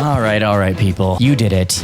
All right, people. You did it.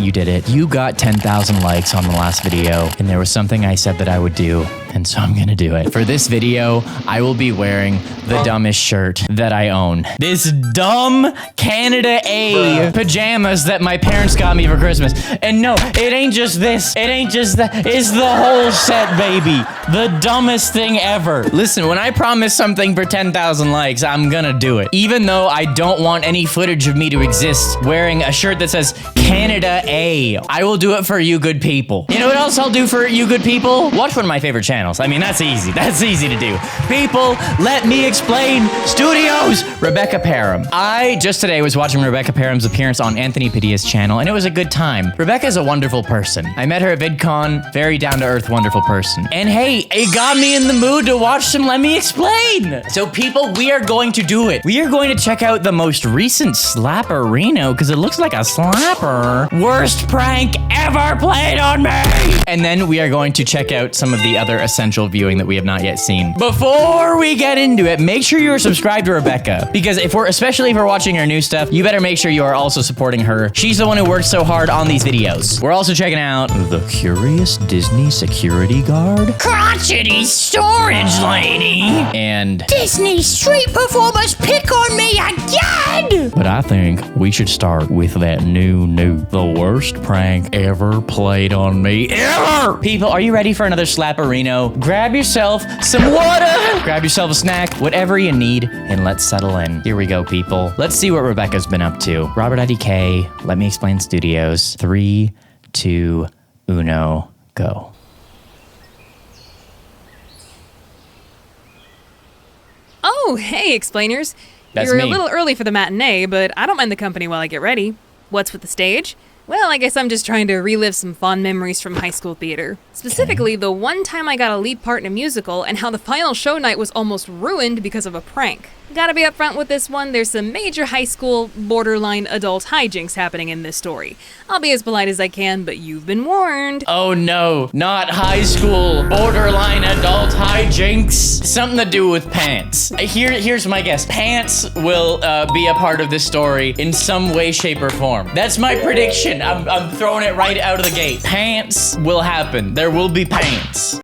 You got 10,000 likes on the last video, and there was something I said that I would do, and so I'm gonna do it. For this video, I will be wearing the dumbest shirt that I own. This dumb Canada A pajamas that my parents got me for Christmas. And no, it ain't just this. It ain't just that. It's the whole set, baby. The dumbest thing ever. Listen, when I promise something for 10,000 likes, I'm gonna do it. Even though I don't want any footage of me to exist wearing a shirt that says Canada A. I will do it for you good people. You know what else I'll do for you good people? Watch one of my favorite channels. I mean, that's easy. That's easy to do. People, let me explain. Studios, Rebecca Parham. I just today was watching Rebecca Parham's appearance on Anthony Padilla's channel, and it was a good time. Rebecca is a wonderful person. I met her at VidCon, very down-to-earth, wonderful person. And hey, it got me in the mood to watch some Let Me Explain. So people, we are going to do it. We are going to check out the most recent slapperino, because it looks like a slapper. Worst prank ever played on me. And then we are going to check out some of the other essential viewing that we have not yet seen. Before we get into it, make sure you are subscribed to Rebecca, because especially if we're watching her new stuff, you better make sure you are also supporting her. She's the one who worked so hard on these videos. We're also checking out the Curious Disney Security Guard, Crotchety Storage Lady, and Disney Street Performers Pick on Me Again! But I think we should start with that the worst prank ever played on me ever! People, are you ready for another slapperino? Grab yourself some water, grab yourself a snack, whatever you need, and let's settle in. Here we go, people. Let's see what Rebecca's been up to. RobertIDK, Let Me Explain Studios. 3, 2, 1, go. Oh, hey, explainers. That's You're me. a little early for the matinee, but I don't mind the company while I get ready. What's with the stage? Well, I guess I'm just trying to relive some fond memories from high school theater. Specifically, the one time I got a lead part in a musical and how the final show night was almost ruined because of a prank. Gotta be upfront with this one, there's some major high school, borderline adult hijinks happening in this story. I'll be as polite as I can, but you've been warned. Oh no, not high school, borderline adult hijinks. Something to do with pants. Here's my guess. Pants will be a part of this story in some way, shape, or form. That's my prediction. I'm throwing it right out of the gate. Pants will happen. There will be pants.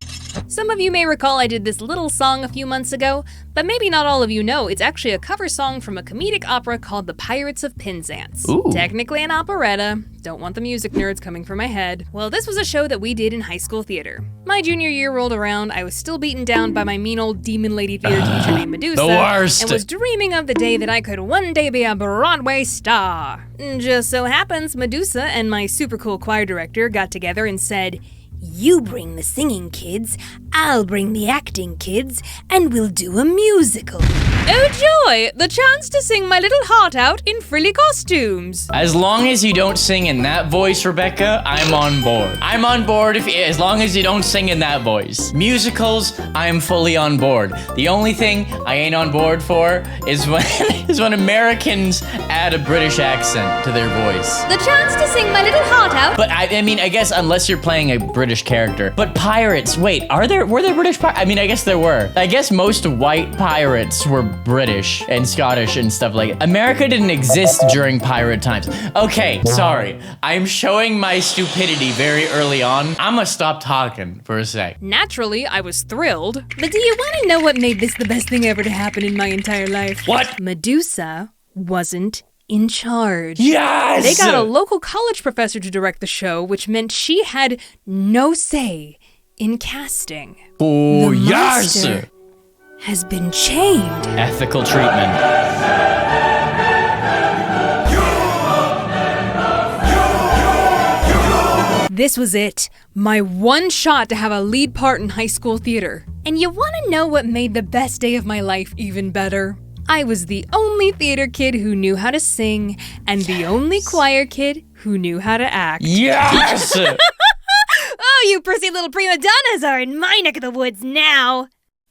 Some of you may recall I did this little song a few months ago, but maybe not all of you know it's actually a cover song from a comedic opera called The Pirates of Penzance. Ooh. Technically an operetta. Don't want the music nerds coming for my head. Well, this was a show that we did in high school theater. My junior year rolled around, I was still beaten down by my mean old demon lady theater teacher named Medusa. The worst. And was dreaming of the day that I could one day be a Broadway star. Just so happens, Medusa and my super cool choir director got together and said, "You bring the singing kids, I'll bring the acting kids, and we'll do a musical." Oh joy! The chance to sing my little heart out in frilly costumes. As long as you don't sing in that voice, Rebecca, I'm on board. I'm on board as long as you don't sing in that voice. Musicals, I'm fully on board. The only thing I ain't on board for is when Americans add a British accent to their voice. The chance to sing my little heart out. But I mean, I guess unless you're playing a British character. But pirates, wait, were there British pirates? I mean, I guess there were. I guess most white pirates were British and Scottish and stuff like that. America didn't exist during pirate times. Okay, sorry. I'm showing my stupidity very early on. I'm gonna stop talking for a sec. Naturally, I was thrilled. But do you want to know what made this the best thing ever to happen in my entire life? What? Medusa wasn't in charge. Yes! They got a local college professor to direct the show, which meant she had no say in casting. Oh, The yes! monster has been chained. Ethical treatment. This was it. My one shot to have a lead part in high school theater. And you want to know what made the best day of my life even better? I was the only theater kid who knew how to sing, and the only choir kid who knew how to act. Yes! Oh, you prissy little prima donnas are in my neck of the woods now.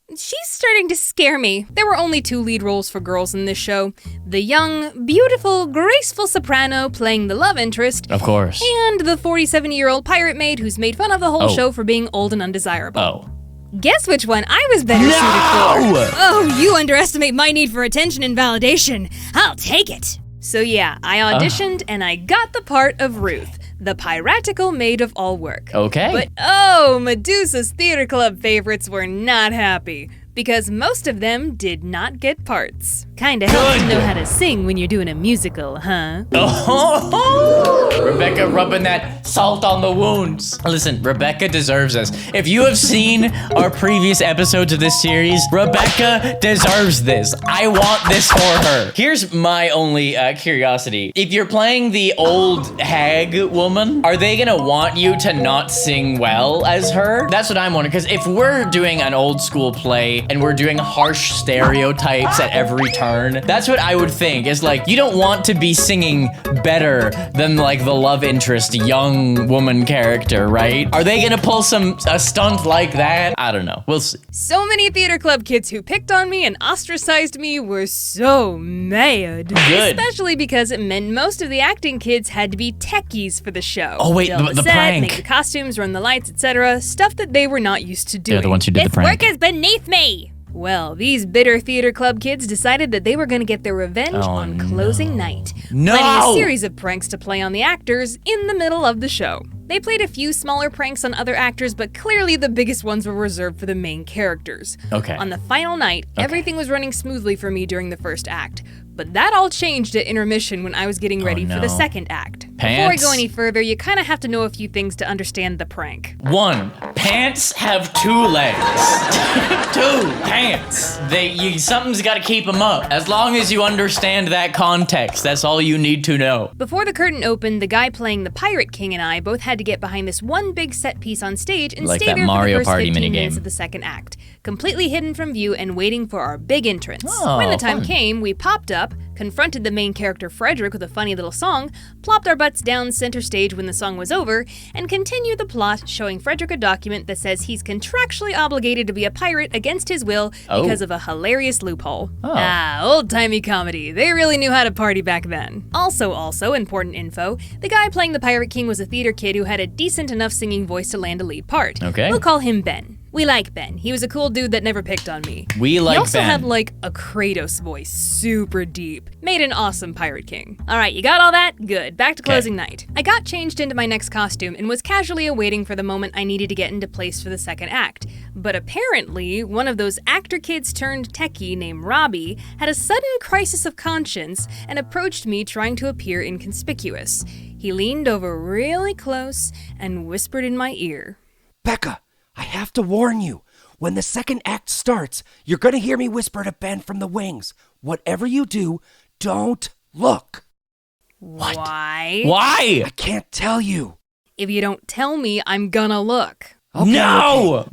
She's starting to scare me. There were only 2 lead roles for girls in this show. The young, beautiful, graceful soprano playing the love interest. Of course. And the 47-year-old pirate maid who's made fun of the whole show for being old and undesirable. Oh. Guess which one I was better suited for? Oh, you underestimate my need for attention and validation. I'll take it. So yeah, I auditioned and I got the part of Ruth, the piratical maid of all work. Okay. But oh, Medusa's theater club favorites were not happy, because most of them did not get parts. Kinda helps to know how to sing when you're doing a musical, huh? Oh, Rebecca rubbing that salt on the wounds. Listen, Rebecca deserves this. If you have seen our previous episodes of this series, Rebecca deserves this. I want this for her. Here's my only curiosity. If you're playing the old hag woman, are they gonna want you to not sing well as her? That's what I'm wondering, because if we're doing an old school play and we're doing harsh stereotypes at every turn, that's what I would think, is like, you don't want to be singing better than like the love interest young woman character, right? Are they gonna pull a stunt like that? I don't know, we'll see. So many theater club kids who picked on me and ostracized me were so mad. Good. Especially because it meant most of the acting kids had to be techies for the show. Oh wait, Build the set, prank. make the costumes, run the lights, etc. Stuff that they were not used to doing. They're the ones who did the This prank. work is beneath me! Well, these bitter theater club kids decided that they were gonna get their revenge on closing night. No! Planning a series of pranks to play on the actors in the middle of the show. They played a few smaller pranks on other actors, but clearly the biggest ones were reserved for the main characters. Okay. On the final night, everything was running smoothly for me during the first act. But that all changed at intermission when I was getting ready for the second act. Before I go any further, you kind of have to know a few things to understand the prank. 1, pants have 2 legs. 2, pants. Something's gotta keep them up. As long as you understand that context, that's all you need to know. Before the curtain opened, the guy playing the Pirate King and I both had to get behind this one big set piece on stage and Like stay that there Mario for the first Party 15 minutes minigame. of the second act, completely hidden from view and waiting for our big entrance. Oh, when the time fun. came, we popped up, confronted the main character Frederick with a funny little song, plopped our butts down center stage when the song was over, and continued the plot showing Frederick a document that says he's contractually obligated to be a pirate against his will because of a hilarious loophole. Old-timey comedy. They really knew how to party back then. Also, important info, the guy playing the Pirate King was a theater kid who had a decent enough singing voice to land a lead part. Okay. We'll call him Ben. We like Ben. He was a cool dude that never picked on me. We like He also Ben. had like a Kratos voice, super deep. Made an awesome Pirate King. All right, you got all that? Good. Back to closing night. I got changed into my next costume and was casually awaiting for the moment I needed to get into place for the second act. But apparently, one of those actor kids turned techie named Robbie had a sudden crisis of conscience and approached me trying to appear inconspicuous. He leaned over really close and whispered in my ear. Becca, I have to warn you. When the second act starts, you're going to hear me whisper to Ben from the wings. Whatever you do, don't look. What? Why? Why? I can't tell you. If you don't tell me, I'm gonna look. Okay, No!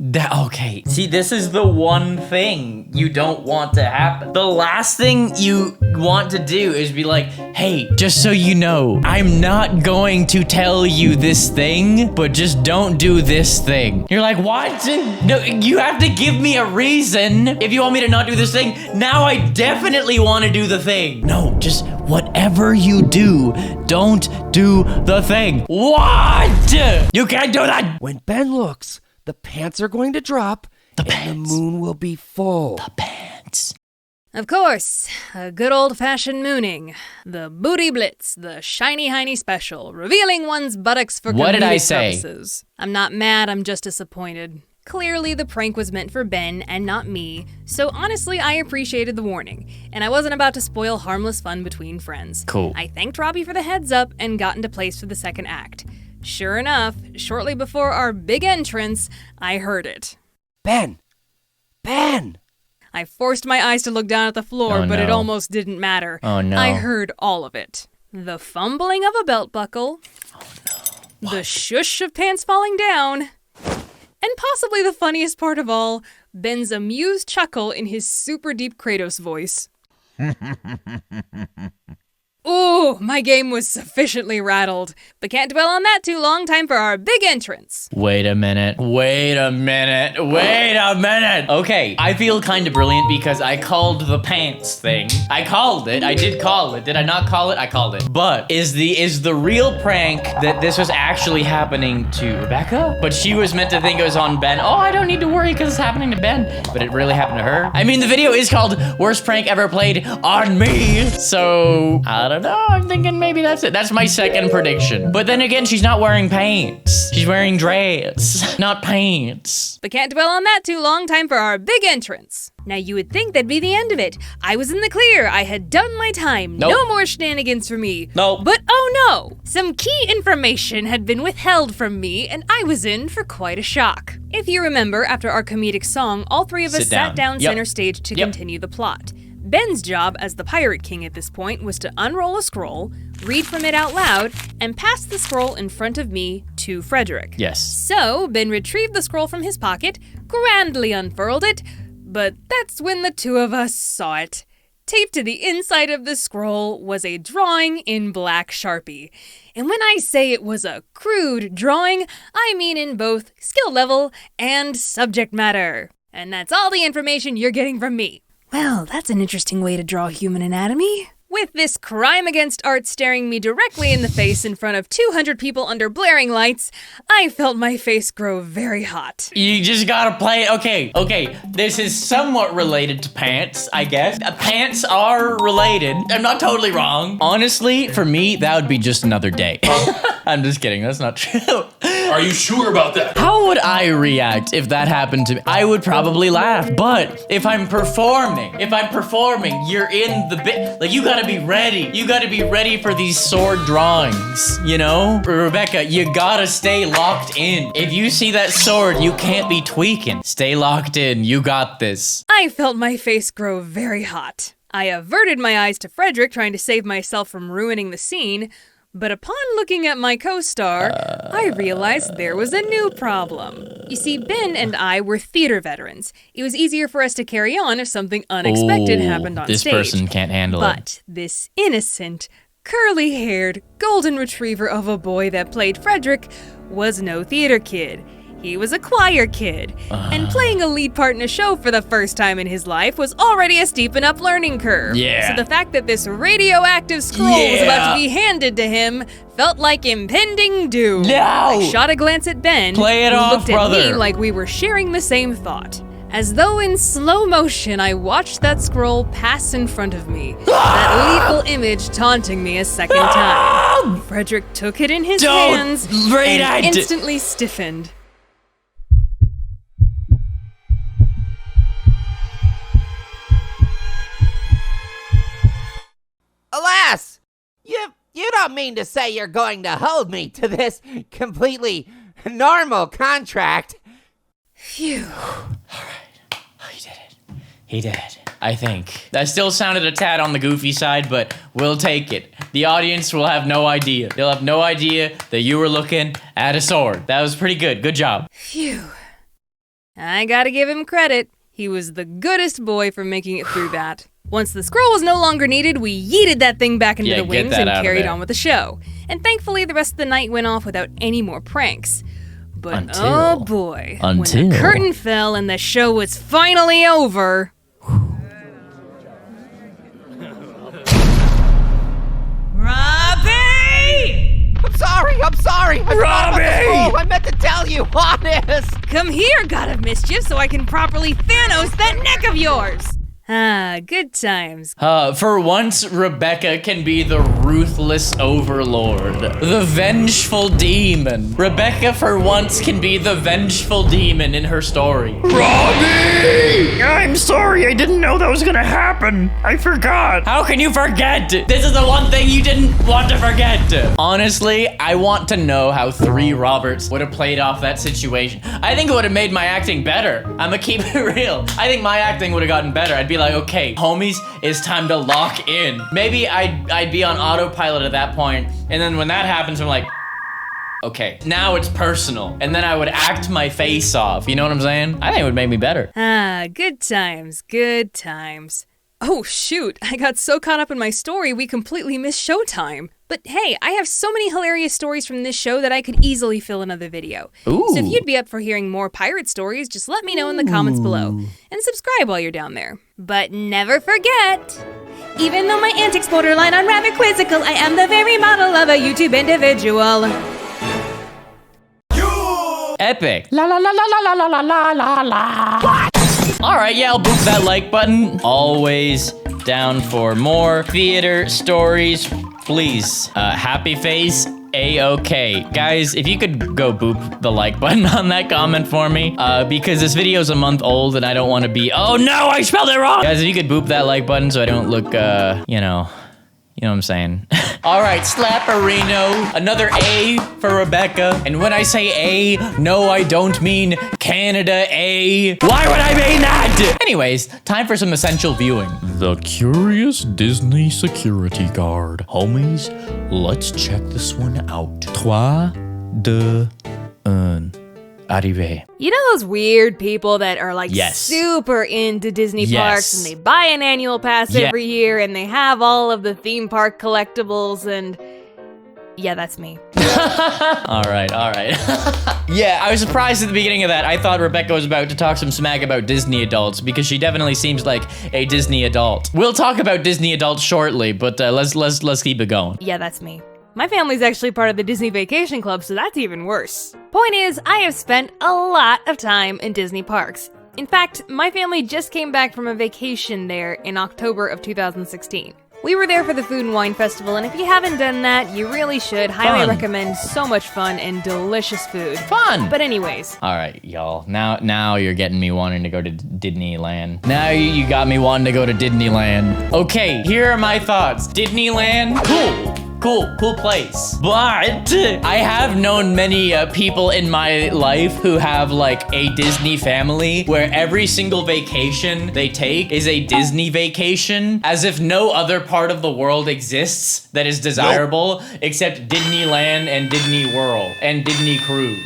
Okay. See, this is the one thing you don't want to happen. The last thing you want to do is be like, hey, just so you know, I'm not going to tell you this thing, but just don't do this thing. You're like, what? No, you have to give me a reason if you want me to not do this thing. Now I definitely want to do the thing. No, just whatever you do, don't do the thing. What? You can't do that. When Ben looks, the pants are going to drop, and the moon will be full. The pants. Of course, a good old-fashioned mooning. The booty blitz, the shiny hiney special, revealing one's buttocks for What did I comedic say? purposes. I'm not mad, I'm just disappointed. Clearly, the prank was meant for Ben and not me, so honestly, I appreciated the warning, and I wasn't about to spoil harmless fun between friends. Cool. I thanked Robbie for the heads up and got into place for the second act. Sure enough, shortly before our big entrance, I heard it. Ben! Ben! I forced my eyes to look down at the floor, Oh, but it no. almost didn't matter. Oh, no. I heard all of it. The fumbling of a belt buckle. Oh, no. The shush of pants falling down. And possibly the funniest part of all, Ben's amused chuckle in his super deep Kratos voice. Ooh, my game was sufficiently rattled. But can't dwell on that too long. Time for our big entrance. Wait a minute. Okay, I feel kind of brilliant because I called the pants thing. I called it. I did call it. Did I not call it? I called it. But is the real prank that this was actually happening to Rebecca? But she was meant to think it was on Ben. Oh, I don't need to worry because it's happening to Ben. But it really happened to her. I mean, the video is called Worst Prank Ever Played on Me. So, I I don't know. I'm thinking maybe that's it. That's my second prediction. But then again, she's not wearing pants. She's wearing dress, not pants. But can't dwell on that too long. Time for our big entrance. Now you would think that'd be the end of it. I was in the clear. I had done my time. Nope. No more shenanigans for me. Nope. But oh no! Some key information had been withheld from me, and I was in for quite a shock. If you remember, after our comedic song, all three of us sat down Yep. center stage to Yep. continue the plot. Ben's job as the Pirate King at this point was to unroll a scroll, read from it out loud, and pass the scroll in front of me to Frederick. Yes. So, Ben retrieved the scroll from his pocket, grandly unfurled it, but that's when the two of us saw it. Taped to the inside of the scroll was a drawing in black Sharpie. And when I say it was a crude drawing, I mean in both skill level and subject matter. And that's all the information you're getting from me. Well, that's an interesting way to draw human anatomy. With this crime against art staring me directly in the face in front of 200 people under blaring lights, I felt my face grow very hot. You just gotta play it. Okay. This is somewhat related to pants, I guess. Pants are related. I'm not totally wrong. Honestly, for me, that would be just another day. I'm just kidding. That's not true. Are you sure about that? How would I react if that happened to me? I would probably laugh. But if I'm performing, you're in the bit. Like, you gotta be ready. You gotta be ready for these sword drawings, you know? Rebecca, you gotta stay locked in. If you see that sword, you can't be tweaking. Stay locked in. You got this. I felt my face grow very hot. I averted my eyes to Frederick, trying to save myself from ruining the scene. But upon looking at my co-star, I realized there was a new problem. You see, Ben and I were theater veterans. It was easier for us to carry on if something unexpected happened on this stage. This person can't handle it. But this innocent, curly-haired, golden retriever of a boy that played Frederick was no theater kid. He was a choir kid, and playing a lead part in a show for the first time in his life was already a steep enough learning curve. Yeah. So the fact that this radioactive scroll was about to be handed to him felt like impending doom. No! I shot a glance at Ben, Play it who off, looked at brother. me like we were sharing the same thought. As though in slow motion, I watched that scroll pass in front of me, that lethal image taunting me a second time. Frederick took it in his hands and instantly stiffened. Alas! You don't mean to say you're going to hold me to this completely normal contract. Phew. He did it. I think. That still sounded a tad on the goofy side, but we'll take it. The audience will have no idea. They'll have no idea that you were looking at a sword. That was pretty good. Good job. Phew. I gotta give him credit. He was the goodest boy for making it through that. Once the scroll was no longer needed, we yeeted that thing back into the wings and carried on with the show. And thankfully, the rest of the night went off without any more pranks. But oh boy, when the curtain fell and the show was finally over... Robbie! I'm sorry! I meant to tell you, honest! Come here, God of Mischief, so I can properly Thanos that neck of yours! Ah, good times. For once, Rebecca can be the ruthless overlord. The vengeful demon. Rebecca, for once, can be the vengeful demon in her story. Robbie! I'm sorry, I didn't know that was gonna happen. I forgot. How can you forget? This is the one thing you didn't want to forget. Honestly, I want to know how 3 Roberts would have played off that situation. I think it would have made my acting better. I'ma keep it real. I think my acting would have gotten better. I'd be like, okay, homies, it's time to lock in. Maybe I'd be on autopilot at that point, and then when that happens, I'm like, okay, now it's personal. And then I would act my face off, you know what I'm saying? I think it would make me better. Ah, good times, good times. Oh shoot, I got so caught up in my story we completely missed showtime. But hey, I have so many hilarious stories from this show that I could easily fill another video. Ooh. So if you'd be up for hearing more pirate stories, just let me know in the comments below. And subscribe while you're down there. But never forget, even though my antics borderline on rather quizzical, I am the very model of a YouTube individual. Epic. La la la la la la la la la la. All right, yeah, I'll boop that like button. Always Down for more theater stories, please. Happy face, A-okay. Guys, if you could go boop the like button on that comment for me, because this video's a month old and I don't want to be, oh no, I spelled it wrong! Guys, if you could boop that like button so I don't look, you know what I'm saying. All right, Slapperino, another A for Rebecca. And when I say A, no, I don't mean Canada A. Why would I mean that? Anyways, time for some essential viewing. The Curious Disney Security Guard. Homies, let's check this one out. 3, 2, 1. Arrivé. You know those weird people that are like Yes. super into Disney Yes. parks and they buy an annual pass Yeah. every year and they have all of the theme park collectibles and yeah, that's me. All right. Yeah, I was surprised at the beginning of that. I thought Rebecca was about to talk some smack about Disney adults because she definitely seems like a Disney adult. We'll talk about Disney adults shortly, but let's keep it going. Yeah, that's me. My family's actually part of the Disney Vacation Club, so that's even worse. Point is, I have spent a lot of time in Disney parks. In fact, my family just came back from a vacation there in October of 2016. We were there for the Food and Wine Festival, and if you haven't done that, you really should. Highly Fun. recommend. So much fun and delicious food. Fun. But anyways, All right, y'all. Now you're getting me wanting to go to Disneyland. Now you got me wanting to go to Disneyland. Okay, here are my thoughts. Disneyland, cool place. But I have known many people in my life who have like a Disney family where every single vacation they take is a Disney vacation, as if no other part of the world exists that is desirable except Disneyland and Disney World and Disney Cruise.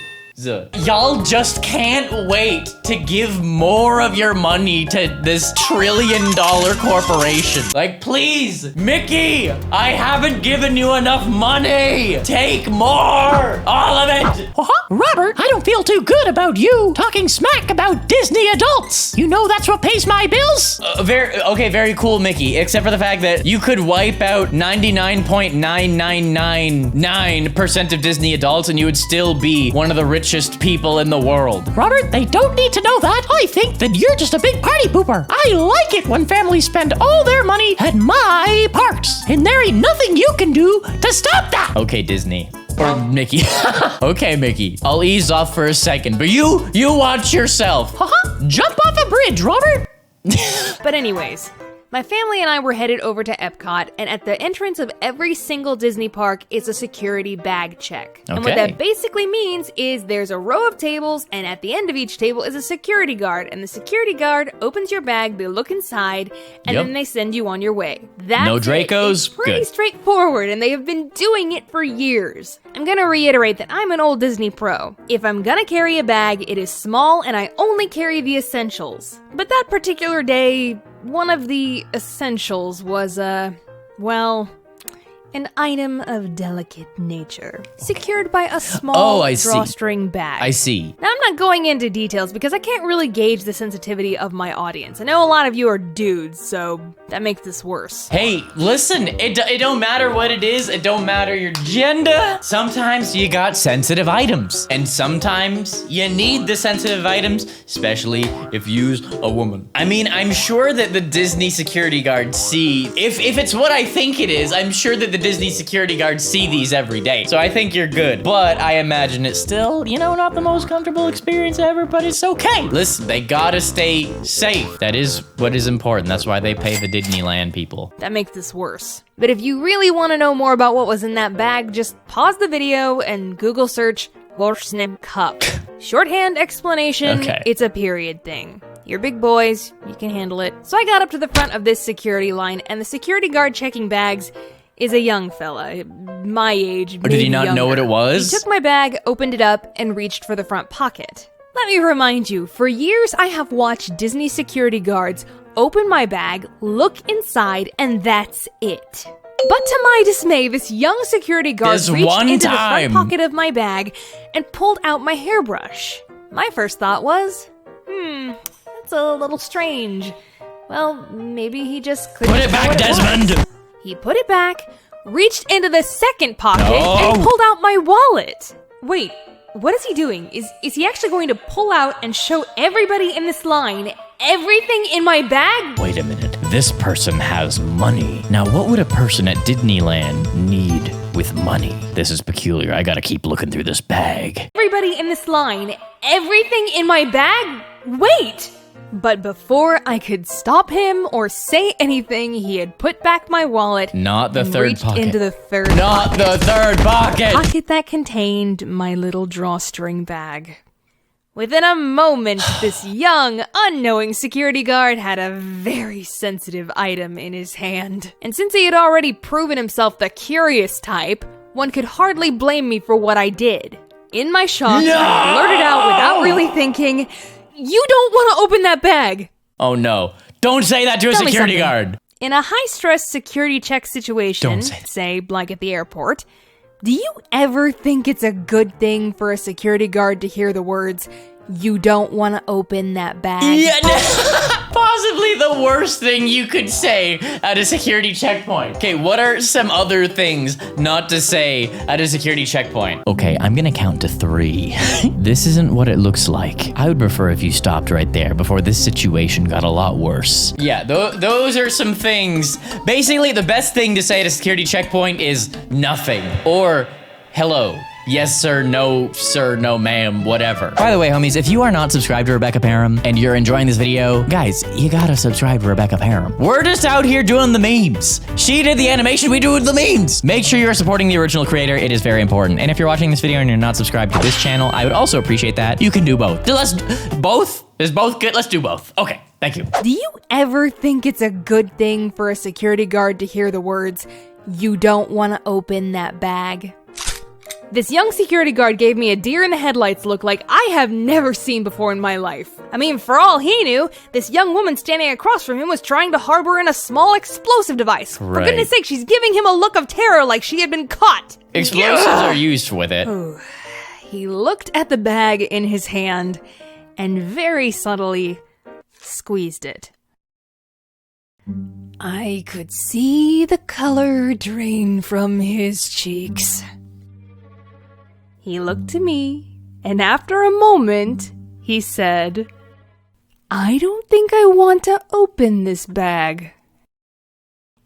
Y'all just can't wait to give more of your money to this $1 trillion corporation. Like, please, Mickey, I haven't given you enough money. Take more, all of it. Robert, I don't feel too good about you talking smack about Disney adults. You know that's what pays my bills? Very cool, Mickey, except for the fact that you could wipe out 99.9999% of Disney adults and you would still be one of the richest people in the world. Robert, they don't need to know that. I think that you're just a big party pooper. I like it when families spend all their money at my parks, and there ain't nothing you can do to stop that. Okay, Disney. Or Mickey. Okay, Mickey. I'll ease off for a second, but you watch yourself. Jump off a bridge, Robert. But anyways, my family and I were headed over to Epcot, and at the entrance of every single Disney park is a security bag check. And what Okay. that basically means is there's a row of tables, and at the end of each table is a security guard, and the security guard opens your bag, they look inside, and Yep. then they send you on your way. That's No it. Dracos? It's pretty Good. straightforward, and they have been doing it for years. I'm gonna reiterate that I'm an old Disney pro. If I'm gonna carry a bag, it is small, and I only carry the essentials. But that particular day, one of the essentials was, an item of delicate nature, secured by a small I see. drawstring bag. I see. Now, I'm not going into details because I can't really gauge the sensitivity of my audience. I know a lot of you are dudes, so that makes this worse. Hey, listen, it don't matter what it is, it don't matter your gender. Sometimes you got sensitive items, and sometimes you need the sensitive items, especially if you's a woman. I mean, I'm sure that the Disney security guards see, if it's what I think it is, I'm sure that the Disney security guards see these every day. So I think you're good, but I imagine it's still, not the most comfortable experience ever, but it's okay. Listen, they gotta stay safe. That is what is important. That's why they pay the Disneyland people. That makes this worse. But if you really want to know more about what was in that bag, just pause the video and Google search Vorsnip Cup. Shorthand explanation, Okay. It's a period thing. You're big boys, you can handle it. So I got up to the front of this security line, and the security guard checking bags is a young fella, my age, Or did he not know what it was? He took my bag, opened it up, and reached for the front pocket. Let me remind you, for years I have watched Disney security guards open my bag, look inside, and that's it. But to my dismay, this young security guard This reached one into the time. front pocket of my bag and pulled out my hairbrush. My first thought was, that's a little strange. Well, maybe he just couldn't Put it tell back, what was. Desmond! He put it back, reached into the second pocket, No. and pulled out my wallet. Wait, what is he doing? Is he actually going to pull out and show everybody in this line everything in my bag? Wait a minute. this person has money. Now, what would a person at Disneyland need with money? This is peculiar. I gotta keep looking through this bag. Everybody in this line, everything in my bag? Wait! But before I could stop him or say anything, he had put back my wallet. Not the and third reached pocket. into the third Not pocket. the third pocket! Pocket that contained my little drawstring bag. Within a moment, this young, unknowing security guard had a very sensitive item in his hand. And since he had already proven himself the curious type, one could hardly blame me for what I did. In my shock, I blurted out without really thinking, "You don't want to open that bag!" Oh no. Don't say that to a Tell me security something. guard. In a high-stress security check situation, Don't say that. say, like at the airport, do you ever think it's a good thing for a security guard to hear the words, "You don't want to open that bag"? Yeah, possibly the worst thing you could say at a security checkpoint. Okay, what are some other things not to say at a security checkpoint? Okay, I'm gonna count to 3. This isn't what it looks like. I would prefer if you stopped right there before this situation got a lot worse. Yeah, those are some things. Basically, the best thing to say at a security checkpoint is nothing. Or, hello. Yes, sir, no, ma'am, whatever. By the way, homies, if you are not subscribed to Rebecca Parham and you're enjoying this video, guys, you gotta subscribe to Rebecca Parham. We're just out here doing the memes. She did the animation, we do the memes. Make sure you're supporting the original creator. It is very important. And if you're watching this video and you're not subscribed to this channel, I would also appreciate that. You can do both. Both? Is both good? Let's do both. Okay, thank you. Do you ever think it's a good thing for a security guard to hear the words, "You don't want to open that bag"? This young security guard gave me a deer in the headlights look like I have never seen before in my life. I mean, for all he knew, this young woman standing across from him was trying to harbor in a small explosive device. For Right. goodness sake, she's giving him a look of terror like she had been caught. Explosives are used with it. He looked at the bag in his hand and very subtly squeezed it. I could see the color drain from his cheeks. He looked to me, and after a moment, he said, "I don't think I want to open this bag."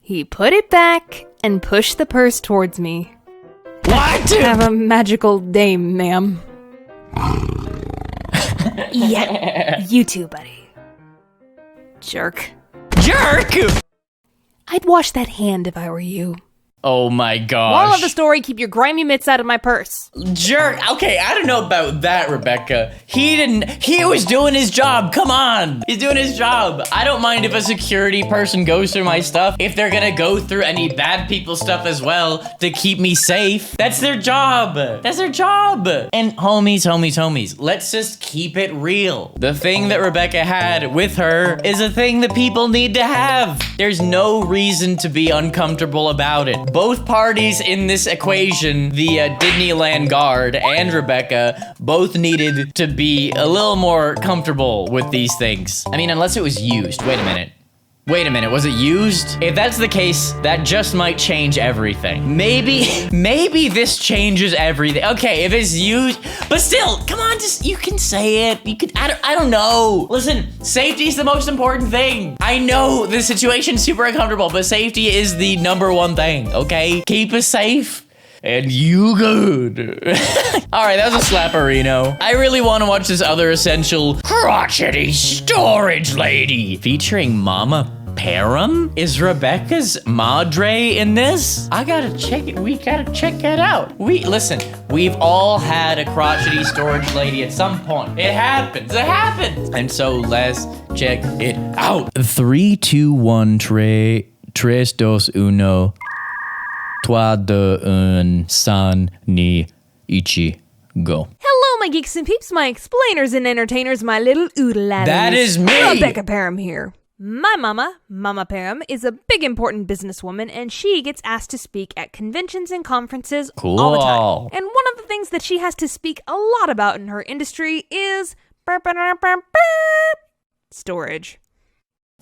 He put it back and pushed the purse towards me. What? Have a magical day, ma'am. Yeah, you too, buddy. Jerk. Jerk! I'd wash that hand if I were you. Oh my gosh. Moral of the story, keep your grimy mitts out of my purse. Jerk. Okay, I don't know about that, Rebecca. He was doing his job. Come on. He's doing his job. I don't mind if a security person goes through my stuff, if they're gonna go through any bad people stuff as well to keep me safe. That's their job. That's their job. And homies, let's just keep it real. The thing that Rebecca had with her is a thing that people need to have. There's no reason to be uncomfortable about it. Both parties in this equation, the Disneyland guard and Rebecca, both needed to be a little more comfortable with these things. I mean, unless it was used. Wait a minute, was it used? If that's the case, that just might change everything. Maybe this changes everything. Okay, if it's used, but still, come on, just, you can say it. You can, I don't know. Listen, safety is the most important thing. I know the situation's super uncomfortable, but safety is the #1 thing, okay? Keep us safe. And you good. All right, that was a slapperino. I really want to watch this other essential crotchety storage lady featuring Mama Parham. Is Rebecca's madre in this? I gotta check it. We gotta check it out. Listen, we've all had a crotchety storage lady at some point. It happens. And so let's check it out. 3, 2, 1, 3, 2, 1. 3, 2, 1, san, ni, ichi, go. Hello, my geeks and peeps, my explainers and entertainers, my little oodle-laddies. That is me. Rebecca Parham here. My mama, Mama Parham, is a big important businesswoman, and she gets asked to speak at conventions and conferences all the time. Cool. And one of the things that she has to speak a lot about in her industry is storage.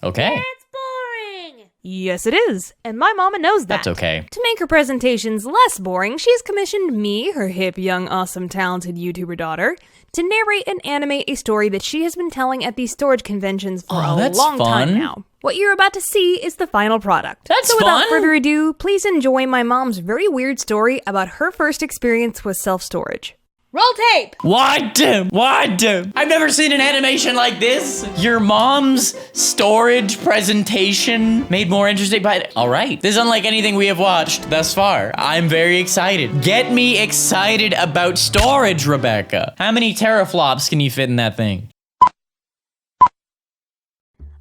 Okay. It's boring. Yes, it is. And my mama knows that. That's okay. To make her presentations less boring, she's commissioned me, her hip, young, awesome, talented YouTuber daughter, to narrate and animate a story that she has been telling at these storage conventions for a that's long fun. time now. What you're about to see is the final product. That's so without fun. further ado, please enjoy my mom's very weird story about her first experience with self-storage. Roll tape! What? I've never seen an animation like this. Your mom's storage presentation made more interesting by... All right. This is unlike anything we have watched thus far. I'm very excited. Get me excited about storage, Rebecca. How many teraflops can you fit in that thing?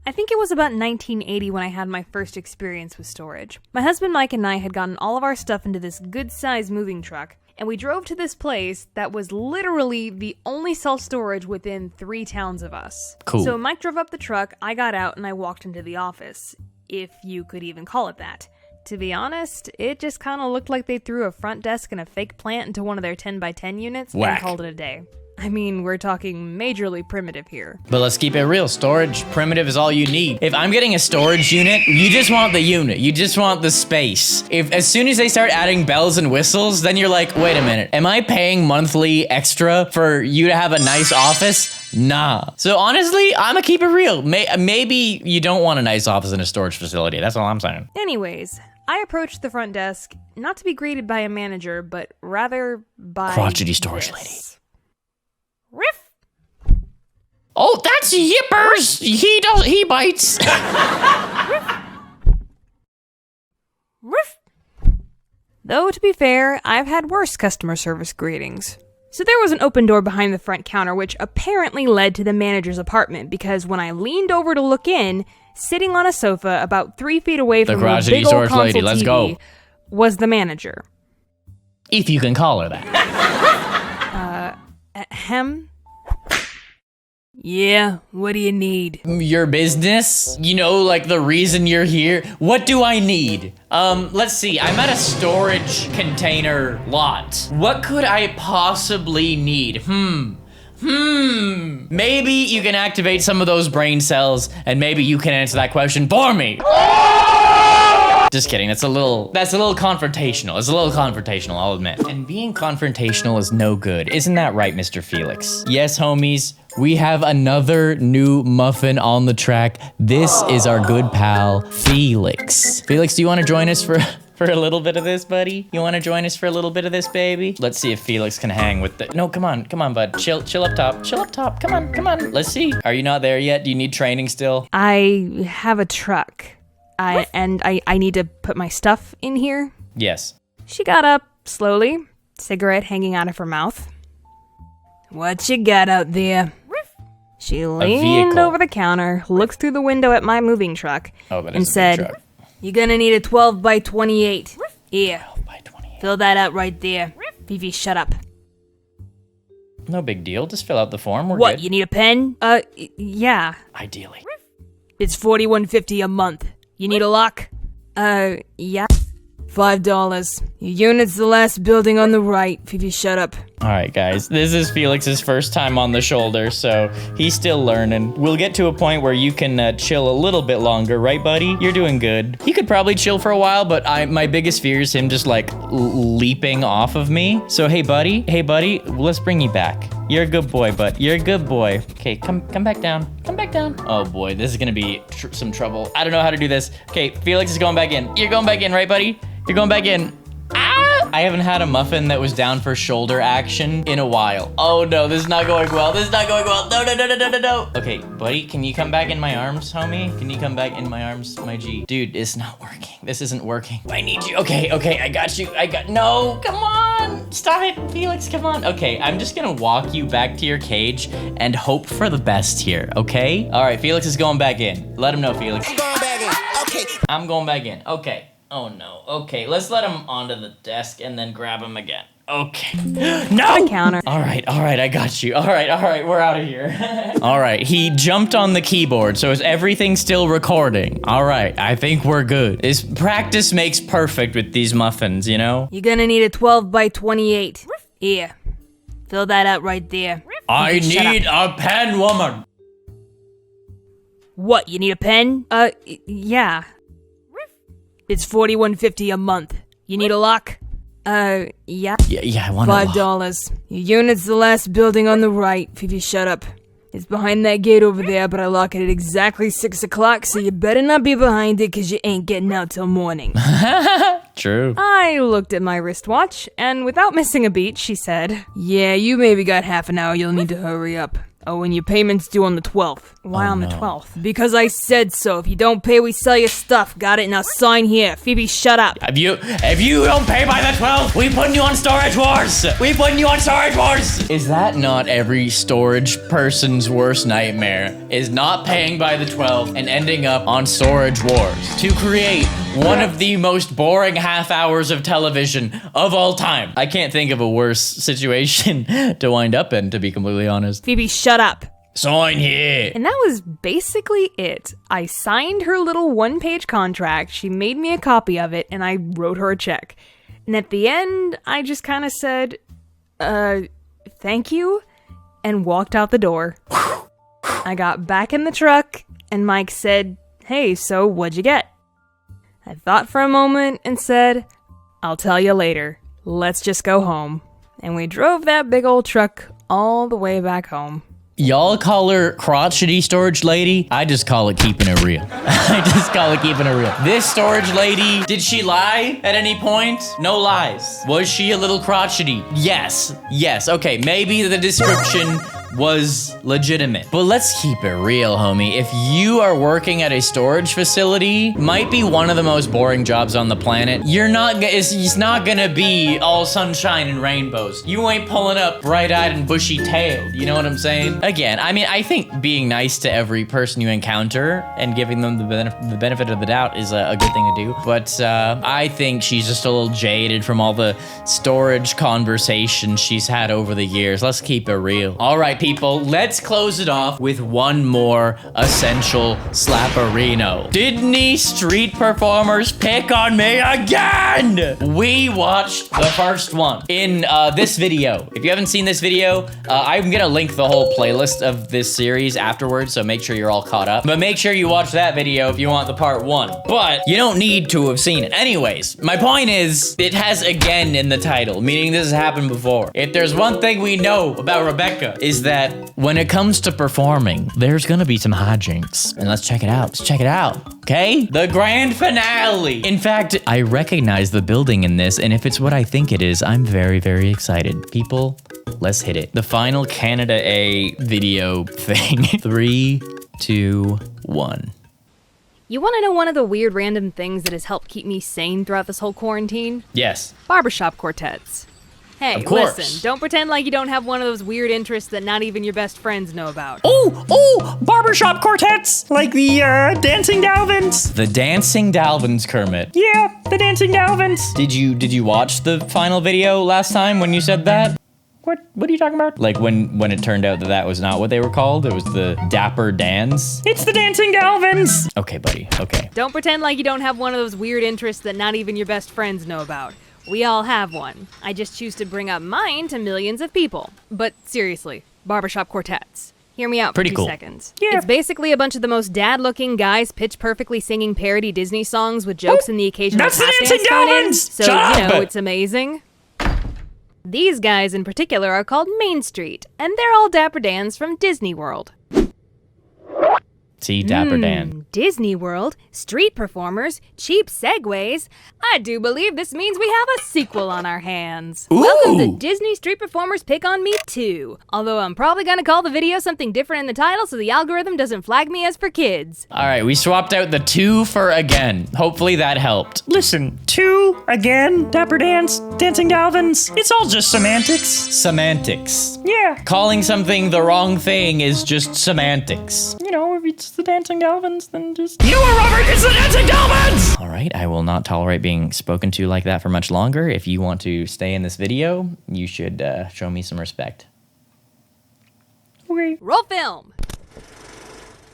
I think it was about 1980 when I had my first experience with storage. My husband Mike and I had gotten all of our stuff into this good-sized moving truck, and we drove to this place that was literally the only self-storage within 3 towns of us. Cool. So Mike drove up the truck, I got out, and I walked into the office, if you could even call it that. To be honest, it just kind of looked like they threw a front desk and a fake plant into one of their 10x10 units Whack. and called it a day. I mean, we're talking majorly primitive here. But let's keep it real. Storage primitive is all you need. If I'm getting a storage unit, you just want the unit. You just want the space. If as soon as they start adding bells and whistles, then you're like, wait a minute, am I paying monthly extra for you to have a nice office? Nah. So honestly, I'ma keep it real. Maybe you don't want a nice office in a storage facility. That's all I'm saying. Anyways, I approached the front desk, not to be greeted by a manager, but rather by Crotchety storage lady. Riff! Oh, that's Yippers. He bites. Riff! Though, to be fair, I've had worse customer service greetings. So there was an open door behind the front counter which apparently led to the manager's apartment because when I leaned over to look in, sitting on a sofa about 3 feet away from the crotchety big old storage console lady, let's TV go. was the manager. If you can call her that. Ahem. Yeah, what do you need? Your business? You know, like the reason you're here? What do I need? Let's see. I'm at a storage container lot. What could I possibly need? Maybe you can activate some of those brain cells and maybe you can answer that question for me. Just kidding. That's a little confrontational. It's a little confrontational, I'll admit. And being confrontational is no good. Isn't that right, Mr. Felix? Yes, homies. We have another new muffin on the track. This is our good pal, Felix. Felix, do you want to join us for a little bit of this, buddy? You want to join us for a little bit of this, baby? Let's see if Felix can hang with the... No, come on, bud. Chill up top. Chill up top. Come on. Let's see. Are you not there yet? Do you need training still? I have a truck. I need to put my stuff in here. Yes. She got up slowly, cigarette hanging out of her mouth. What you got out there? She leaned vehicle. over the counter, looked through the window at my moving truck, Oh, that is and a big said, truck. "You're gonna need a 12 by 28. Here, 12 by 28. fill that out right there. Fifi, shut up. No big deal. Just fill out the form. We're What, good. you need a pen? Yeah. Ideally. It's $41.50 a month. You need a lock? Yeah. $5. Your unit's the last building on the right. Fifi, shut up. All right, guys. This is Felix's first time on the shoulder, so he's still learning. We'll get to a point where you can chill a little bit longer, right, buddy? You're doing good. He could probably chill for a while, but my biggest fear is him just like leaping off of me. So hey, buddy, let's bring you back. You're a good boy, bud. You're a good boy. Okay, come back down. Come back down. Oh boy, this is gonna be some trouble. I don't know how to do this. Okay, Felix is going back in. You're going back in, right, buddy? You're going back in. Ah! I haven't had a muffin that was down for shoulder action in a while. Oh no, this is not going well. No. Okay, buddy, can you come back in my arms, homie? Can you come back in my arms, my G? Dude, it's not working. This isn't working. I need you. Okay, I got you. No, come on. Stop it, Felix, come on. Okay, I'm just gonna walk you back to your cage and hope for the best here, okay? All right, Felix is going back in. Let him know, Felix. I'm going back in. Okay. I'm going back in. Okay. Oh no. Okay, let's let him onto the desk and then grab him again. Okay. No! Counter. All right, I got you. All right, we're out of here. All right, he jumped on the keyboard, so is everything still recording? All right, I think we're good. This practice makes perfect with these muffins, you know? You're gonna need a 12 by 28. Here, fill that out right there. I Shut need a pen, woman. What, you need a pen? Yeah. It's $41.50 a month. You need a lock? Yeah. Yeah, I want a lock. $5. Your unit's the last building on the right. Fifi, shut up. It's behind that gate over there, but I lock it at exactly 6 o'clock, so you better not be behind it, cause you ain't getting out till morning. True. I looked at my wristwatch, and without missing a beat, she said, Yeah, you maybe got half an hour, you'll need to hurry up. Oh, and your payment's due on the 12th. why on the 12th? Because I said so. If you don't pay, we sell your stuff. Got it? Now sign here. Phoebe, shut up. If you don't pay by the 12th, we putting you on Storage Wars. We putting you on Storage Wars. Is that not every storage person's worst nightmare? Is not paying by the 12th and ending up on Storage Wars to create one of the most boring half hours of television of all time. I can't think of a worse situation to wind up in, to be completely honest. Phoebe, shut up. Sign here. And that was basically it. I signed her little one-page contract, she made me a copy of it, and I wrote her a check. And at the end, I just kind of said, thank you, and walked out the door. I got back in the truck, and Mike said, hey, so what'd you get? I thought for a moment and said, I'll tell you later. Let's just go home. And we drove that big old truck all the way back home. Y'all call her crotchety storage lady. I just call it keeping it real. I just call it keeping it real. This storage lady, did she lie at any point? No lies. Was she a little crotchety? Yes. Yes. Okay, maybe the description was legitimate. But let's keep it real, homie. If you are working at a storage facility, might be one of the most boring jobs on the planet. It's not gonna be all sunshine and rainbows. You ain't pulling up bright-eyed and bushy-tailed. You know what I'm saying? Again, I mean, I think being nice to every person you encounter and giving them the benefit of the doubt is a good thing to do. But I think she's just a little jaded from all the storage conversations she's had over the years. Let's keep it real. All right, people, let's close it off with one more essential slapperino. Disney street performers pick on me again! We watched the first one in this video. If you haven't seen this video, I'm gonna link the whole playlist of this series afterwards, so make sure you're all caught up. But make sure you watch that video if you want the part 1. But you don't need to have seen it. Anyways, my point is, it has again in the title, meaning this has happened before. If there's one thing we know about Rebecca, is that when it comes to performing, there's gonna be some hijinks. And let's check it out. Let's check it out, okay? The grand finale. In fact, I recognize the building in this, and if it's what I think it is, I'm very, very excited. People, let's hit it. The final Canada A video thing. 3, 2, 1. You want to know one of the weird random things that has helped keep me sane throughout this whole quarantine? Yes. Barbershop quartets. Hey, Of course. listen, don't pretend like you don't have one of those weird interests that not even your best friends know about. Oh, barbershop quartets, like the Dancing Dalvins. The Dancing Dalvins, Kermit. Yeah, the Dancing Dalvins. Did you watch the final video last time when you said that? What are you talking about? Like when it turned out that was not what they were called? It was the Dapper Dans? It's the Dancing Dalvins. Okay, buddy, okay. Don't pretend like you don't have one of those weird interests that not even your best friends know about. We all have one. I just choose to bring up mine to millions of people. But seriously, barbershop quartets. Hear me out Pretty for 2 cool. seconds. Yeah. It's basically a bunch of the most dad-looking guys pitch perfectly singing parody Disney songs with jokes and the occasional That's the tap Dancing dance thrown in. Dalvins! So, Shut up! it's amazing. These guys in particular are called Main Street, and they're all Dapper Dans from Disney World. See, Dapper Dan. Disney World, street performers, cheap segways. I do believe this means we have a sequel on our hands. Welcome to Disney Street Performers Pick on Me 2. Although I'm probably gonna call the video something different in the title so the algorithm doesn't flag me as for kids. All right, we swapped out the 2 for again. Hopefully that helped. Listen, 2, again, Dapper Dance, Dancing Dalvins. It's all just semantics. Semantics. Yeah, Calling something the wrong thing is just semantics. you know, if it's the Dancing Dalvins, then just... You know what, Robert? It's the Dancing Dalvins! All right, I will not tolerate being spoken to like that for much longer. If you want to stay in this video, you should show me some respect. Okay. Roll film.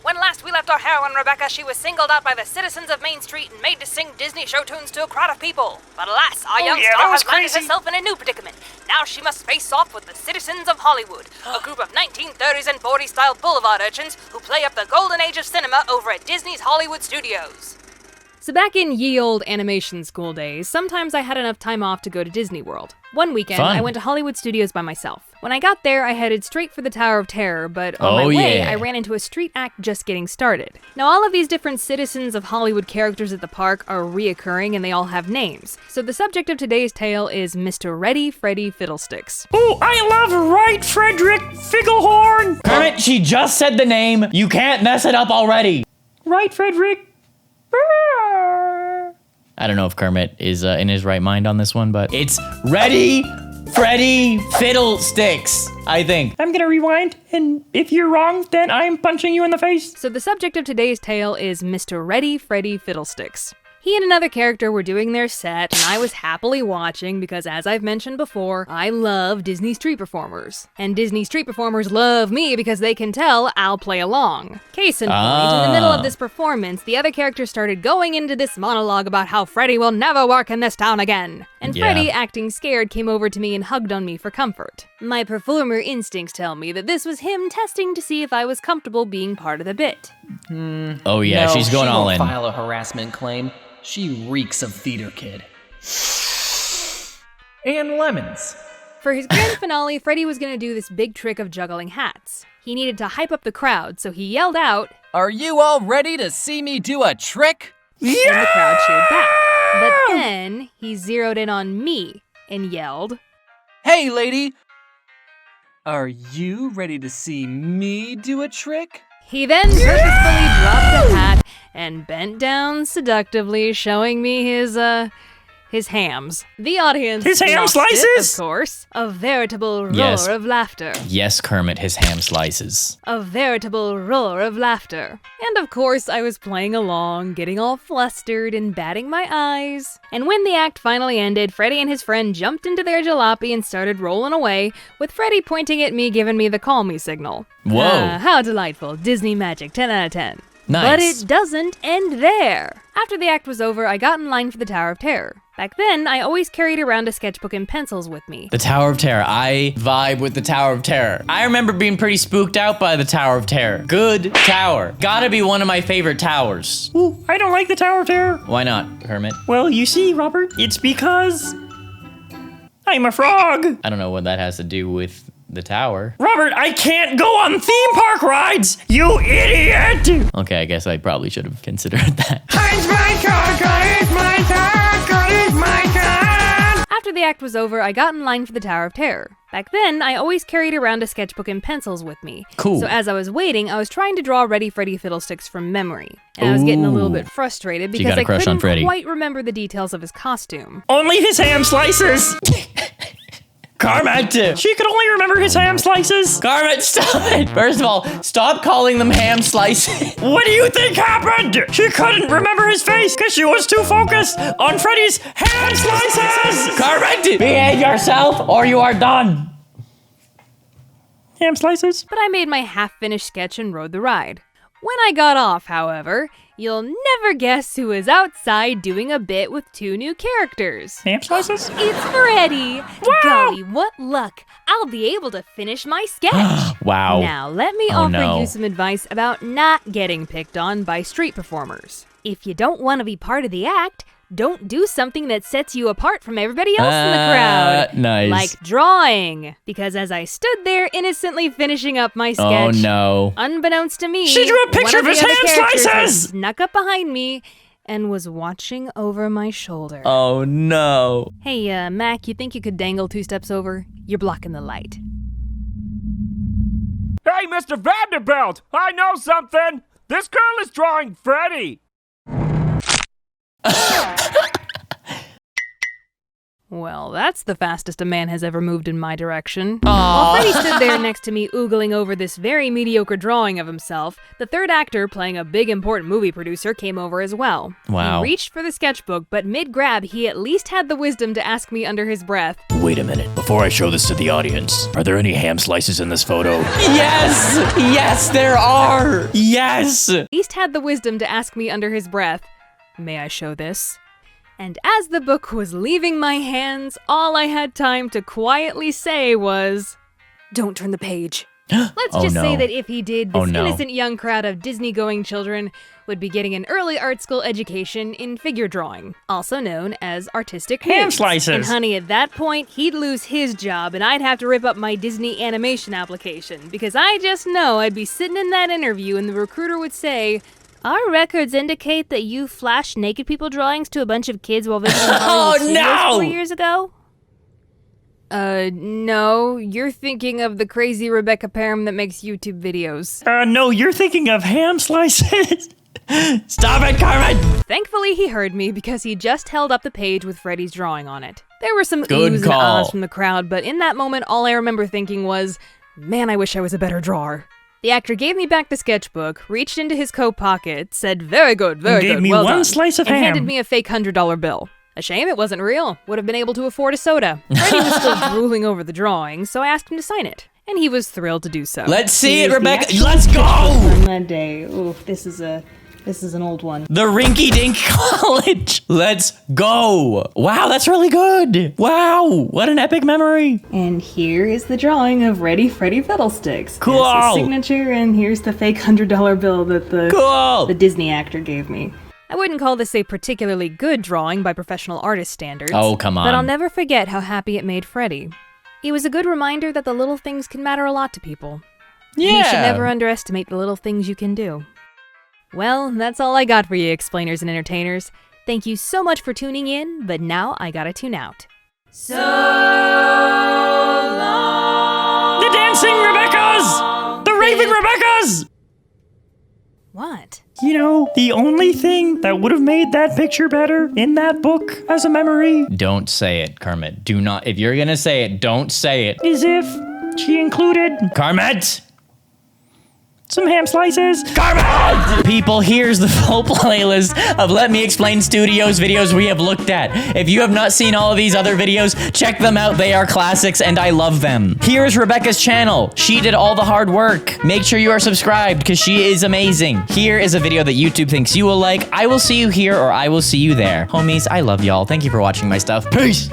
When last we left our heroine Rebecca, she was singled out by the citizens of Main Street and made to sing Disney show tunes to a crowd of people. But alas, our young yeah, star that was has landed crazy. herself in a new predicament. Now she must face off with the citizens of Hollywood, a group of 1930s and 40s style boulevard urchins who play up the golden age of cinema over at Disney's Hollywood Studios. So back in ye olde animation school days, sometimes I had enough time off to go to Disney World. One weekend, Fun. I went to Hollywood Studios by myself. When I got there, I headed straight for the Tower of Terror, but on my way, yeah. I ran into a street act just getting started. Now, all of these different citizens of Hollywood characters at the park are reoccurring, and they all have names. So the subject of today's tale is Mr. Ready Freddy Fiddlesticks. Oh, I love Right Frederick Figglehorn. Kermit, she just said the name. You can't mess it up already. Right Frederick. I don't know if Kermit is in his right mind on this one, but it's Ready Freddy Fiddlesticks, I think. I'm gonna rewind, and if you're wrong, then I'm punching you in the face. So the subject of today's tale is Mr. Ready Freddy Fiddlesticks. He and another character were doing their set, and I was happily watching because, as I've mentioned before, I love Disney street performers. And Disney street performers love me because they can tell I'll play along. Case in point, in the middle of this performance, the other character started going into this monologue about how Freddy will never work in this town again. And Yeah. Freddy, acting scared, came over to me and hugged on me for comfort. My performer instincts tell me that this was him testing to see if I was comfortable being part of the bit. Oh yeah, No, she's going she all won't in. file a harassment claim. She reeks of theater kid. And lemons. For his grand finale, Freddy was going to do this big trick of juggling hats. He needed to hype up the crowd, so he yelled out, Are you all ready to see me do a trick? and the crowd cheered back. But then he zeroed in on me and yelled, Hey, lady! Are you ready to see me do a trick? He then purposefully dropped a hat and bent down seductively, showing me his hams. The audience His ham lost slices? it, of course. A veritable roar Yes. of laughter. Yes, Kermit, his ham slices. A veritable roar of laughter. And of course, I was playing along, getting all flustered and batting my eyes. And when the act finally ended, Freddy and his friend jumped into their jalopy and started rolling away, with Freddy pointing at me, giving me the call me signal. Whoa. Ah, how delightful. Disney magic, 10 out of 10. Nice. But it doesn't end there. After the act was over, I got in line for the Tower of Terror. Back then, I always carried around a sketchbook and pencils with me. The Tower of Terror. I vibe with the Tower of Terror. I remember being pretty spooked out by the Tower of Terror. Good tower. Gotta be one of my favorite towers. Ooh, I don't like the Tower of Terror. Why not, Kermit? Well, you see, Robert, it's because I'm a frog. I don't know what that has to do with the tower. Robert, I can't go on theme park rides, you idiot! Okay, I guess I probably should have considered that. After the act was over, I got in line for the Tower of Terror. Back then, I always carried around a sketchbook and pencils with me. Cool. So as I was waiting, I was trying to draw Ready Freddy Fiddlesticks from memory. And I was getting a little Ooh. bit frustrated So you because got a I crush on couldn't Freddy. quite remember the details of his costume. Only his ham slices. Kermit, she could only remember his ham slices. Kermit, stop it! First of all, stop calling them ham slices. What do you think happened? She couldn't remember his face because she was too focused on Freddy's ham slices. Kermit, behave yourself or you are done. Ham slices? But I made my half-finished sketch and rode the ride. When I got off, however, you'll never guess who was outside doing a bit with two new characters. Ham slices? It's Freddy! Wow! Golly, what luck! I'll be able to finish my sketch! Wow. Now, let me Oh, offer no. you some advice about not getting picked on by street performers. If you don't want to be part of the act, don't do something that sets you apart from everybody else in the crowd. Nice. Like drawing. Because as I stood there innocently finishing up my sketch, Oh no. unbeknownst to me, She drew a picture one of his the other hand characters had slices! snuck up behind me and was watching over my shoulder. Oh no. Hey, Mac, you think you could dangle 2 steps over? You're blocking the light. Hey, Mr. Vanderbilt! I know something! This girl is drawing Freddy! Well, that's the fastest a man has ever moved in my direction. While Freddy stood there next to me oogling over this very mediocre drawing of himself, the third actor, playing a big important movie producer, came over as well. Wow. He reached for the sketchbook, but mid-grab, he at least had the wisdom to ask me under his breath, Wait a minute, before I show this to the audience, are there any ham slices in this photo? Yes! Yes, there are! Yes! May I show this? And as the book was leaving my hands, all I had time to quietly say was, Don't turn the page. Let's Oh, just say no. that if he did, this Oh, no. innocent young crowd of Disney-going children would be getting an early art school education in figure drawing, also known as artistic Ham nudes. slices. And honey, at that point, he'd lose his job and I'd have to rip up my Disney animation application because I just know I'd be sitting in that interview and the recruiter would say, "Our records indicate that you flashed naked people drawings to a bunch of kids while visiting Hollywood Studios no! 4 years ago?" No, you're thinking of the crazy Rebecca Parham that makes YouTube videos. No, you're thinking of ham slices. Stop it, Carmen! Thankfully, he heard me because he just held up the page with Freddy's drawing on it. There were some Good oohs call. and ahs from the crowd, but in that moment, all I remember thinking was, man, I wish I was a better drawer. The actor gave me back the sketchbook, reached into his coat pocket, said, very good, very Gave good, me well one done, slice of and ham. handed me a fake $100 bill. A shame it wasn't real. Would have been able to afford a soda. Freddy was still drooling over the drawing, so I asked him to sign it. And he was thrilled to do so. Let's see it, Here's the Rebecca. actual Let's picture go! From that day. Oof, this is an old one. The Rinky Dink College. Let's go. Wow, that's really good. Wow, what an epic memory. And here is the drawing of Ready Freddy Fiddlesticks. Cool. There's his signature, and here's the fake $100 bill that Cool. the Disney actor gave me. I wouldn't call this a particularly good drawing by professional artist standards. Oh, come on. But I'll never forget how happy it made Freddy. It was a good reminder that the little things can matter a lot to people. Yeah. You should never underestimate the little things you can do. Well, that's all I got for you, explainers and entertainers. Thank you so much for tuning in, but now I gotta tune out. So long. The dancing Rebeccas! The raving Rebeccas! What? You know, the only thing that would have made that picture better in that book as a memory Don't say it, Kermit. Do not. If you're gonna say it, don't say it. is if she included Kermit! some ham slices. Kermit! People, here's the full playlist of Let Me Explain Studios videos we have looked at. If you have not seen all of these other videos, check them out. They are classics and I love them. Here's Rebecca's channel. She did all the hard work. Make sure you are subscribed because she is amazing. Here is a video that YouTube thinks you will like. I will see you here or I will see you there. Homies, I love y'all. Thank you for watching my stuff. Peace!